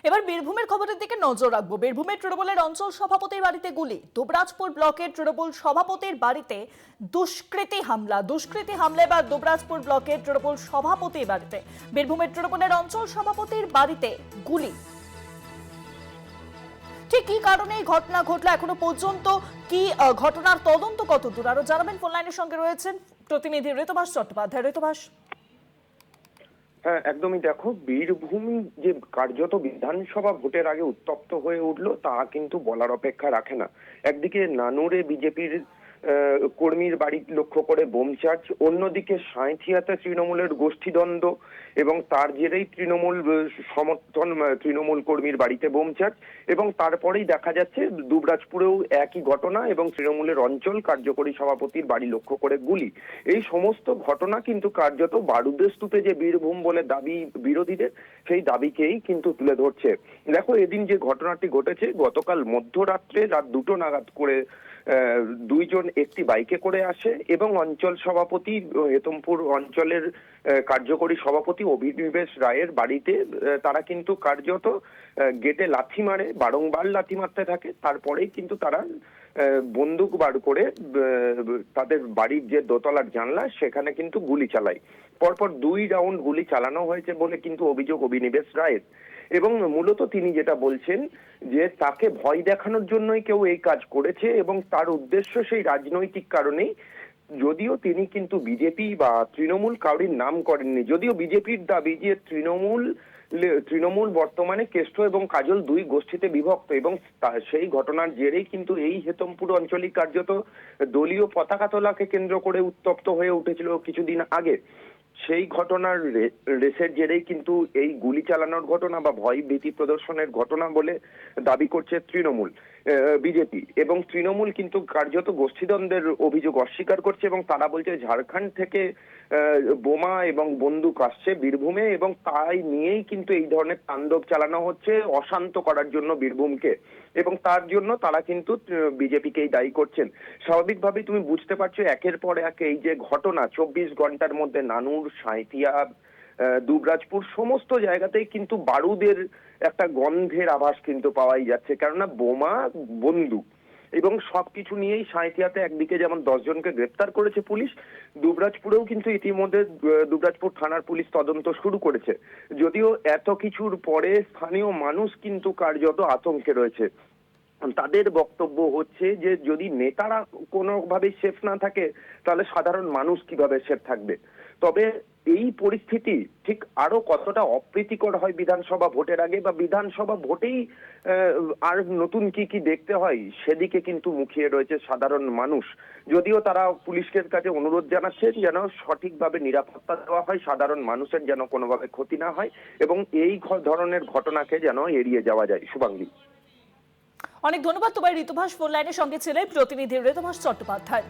এবার বীরভূমের খবরের দিকে নজর রাখবো। বীরভূমের তৃণমূলের অঞ্চল সভাপতির বাড়িতে গুলি। দুবরাজপুর ব্লকের তৃণমূল সভাপতির বাড়িতে দুষ্কৃতী হামলা এবার দুবরাজপুর ব্লকের তৃণমূল সভাপতির বাড়িতে। বীরভূমের তৃণমূলের অঞ্চল সভাপতির বাড়িতে গুলি। ঠিক কি কারণে এই ঘটনা ঘটলো এখনো পর্যন্ত কি ঘটনার তদন্ত কতদূর আরো জানাবেন। ফোন লাইনের সঙ্গে রয়েছেন প্রতিনিধি ঋতবাস চট্টোপাধ্যায়। ঋতবাস। হ্যাঁ, একদমই। দেখো, বীরভূম যে কার্যত বিধানসভা ভোটের আগে উত্তপ্ত হয়ে উঠলো তা কিন্তু বলার অপেক্ষা রাখে না। একদিকে নানুরে বিজেপির কর্মীর বাড়ি লক্ষ্য করে বোম চার্জ, অন্যদিকে সাঁইথিয়াতে তৃণমূলের গোষ্ঠীদ্বন্দ্ব এবং তার জেরেই তৃণমূল কর্মীর বাড়িতে বোম চার্জ, এবং তারপরেই দেখা যাচ্ছে দুবরাজপুরেও একই ঘটনা এবং তৃণমূলের অঞ্চল কার্যকরী সভাপতির বাড়ি লক্ষ্য করে গুলি। এই সমস্ত ঘটনা কিন্তু কার্যত বারুদের স্তূপে যে বীরভূম বলে দাবি বিরোধীদের, সেই দাবিকেই কিন্তু তুলে ধরছে। দেখো, এদিন যে ঘটনাটি ঘটেছে, গতকাল মধ্যরাত্রে রাত 2টো নাগাদ করে দুইজন একটি বাইকে করে আসে এবং অঞ্চল সভাপতি হেতমপুর অঞ্চলের কার্যকরী সভাপতি অভিনিবেশ রায়ের বাড়িতে তারা কিন্তু কার্যত গেটে লাথি মারে, বারংবার লাথি মারতে থাকে। তারপরেই কিন্তু তারা বন্দুক বার করে তাদের বাড়ির যে দোতলার জানলা সেখানে কিন্তু গুলি চালায়। পরপর 2 রাউন্ড গুলি চালানো হয়েছে বলে কিন্তু অভিযোগ অভিনিবেশ রায়ের। এবং মূলত তিনি যেটা বলছেন যে তাকে ভয় দেখানোর জন্যই কেউ এই কাজ করেছে এবং তার উদ্দেশ্য সেই রাজনৈতিক কারণেই। যদিও তিনি কিন্তু বিজেপি বা তৃণমূল কাউরির নাম করেননি, যদিও বিজেপির দাবি যে তৃণমূল বর্তমানে কেষ্ট এবং কাজল 2 গোষ্ঠীতে বিভক্ত, এবং সেই ঘটনার জেরেই কিন্তু এই হেতমপুর অঞ্চলই কার্যত দলীয় পতাকা তোলাকে কেন্দ্র করে উত্তপ্ত হয়ে উঠেছিল কিছুদিন আগে। সেই ঘটনার রেসের জেরেই কিন্তু এই গুলি চালানোর ঘটনা বা ভয় ভীতি প্রদর্শনের ঘটনা বলে দাবি করছে বিজেপি, এবং তৃণমূল কিন্তু কার্যত গোষ্ঠীদ্বন্দ্বের অভিযোগ অস্বীকার করছে এবং তারা বলছে ঝাড়খণ্ড থেকে বোমা এবং বন্দুক আসছে বীরভূমে এবং তাই নিয়েই কিন্তু এই ধরনের তাণ্ডব চালানো হচ্ছে অশান্ত করার জন্য বীরভূমকে, এবং তার জন্য তারা কিন্তু বিজেপিকেই দায়ী করছেন। স্বাভাবিকভাবেই তুমি বুঝতে পারছো একের পর এক এই যে ঘটনা 24 ঘন্টার মধ্যে নানুর, সাঁইথিয়া, দুবরাজপুর সমস্ত জায়গাতেই কিন্তু বারুদের একটা গন্ধের আভাস কিন্তু পাওয়াই যাচ্ছে, কেননা বোমা, বন্দুক এবং সবকিছু নিয়েই সাঁইথিয়াতে একদিকে যেমন 10 জনকে গ্রেপ্তার করেছে পুলিশ, দুবরাজপুরেও কিন্তু ইতিমধ্যে দুবরাজপুর থানার পুলিশ তদন্ত শুরু করেছে। যদিও এত কিছুর পরে স্থানীয় মানুষ কিন্তু কার্যত আতঙ্কে রয়েছে। তাদের বক্তব্য হচ্ছে যে যদি নেতারা কোনোভাবে সেফ না থাকে তাহলে সাধারণ মানুষ কিভাবে সেফ থাকবে। তবে এই পরিস্থিতি ঠিক আরো কতটা অপ্রীতিকর হয় বিধানসভা ভোটের আগে, বা বিধানসভা ভোটেই আর নতুন কি কি দেখতে হয় সেদিকে কিন্তু মুখিয়ে রয়েছে সাধারণ মানুষ। যদিও তারা পুলিশের কাছে অনুরোধ জানাচ্ছে যেন সঠিকভাবে নিরাপত্তা দেওয়া হয়, সাধারণ মানুষের যেন কোনোভাবে ক্ষতি না হয় এবং এই ধরনের ঘটনাকে যেন এড়িয়ে যাওয়া যায়। শুভাঙ্গী, অনেক ধন্যবাদ। তোমার ঋতুভাস ফোন লাইনের সঙ্গে ছিলেন প্রতিনিধি ঋতুভাস চট্টোপাধ্যায়।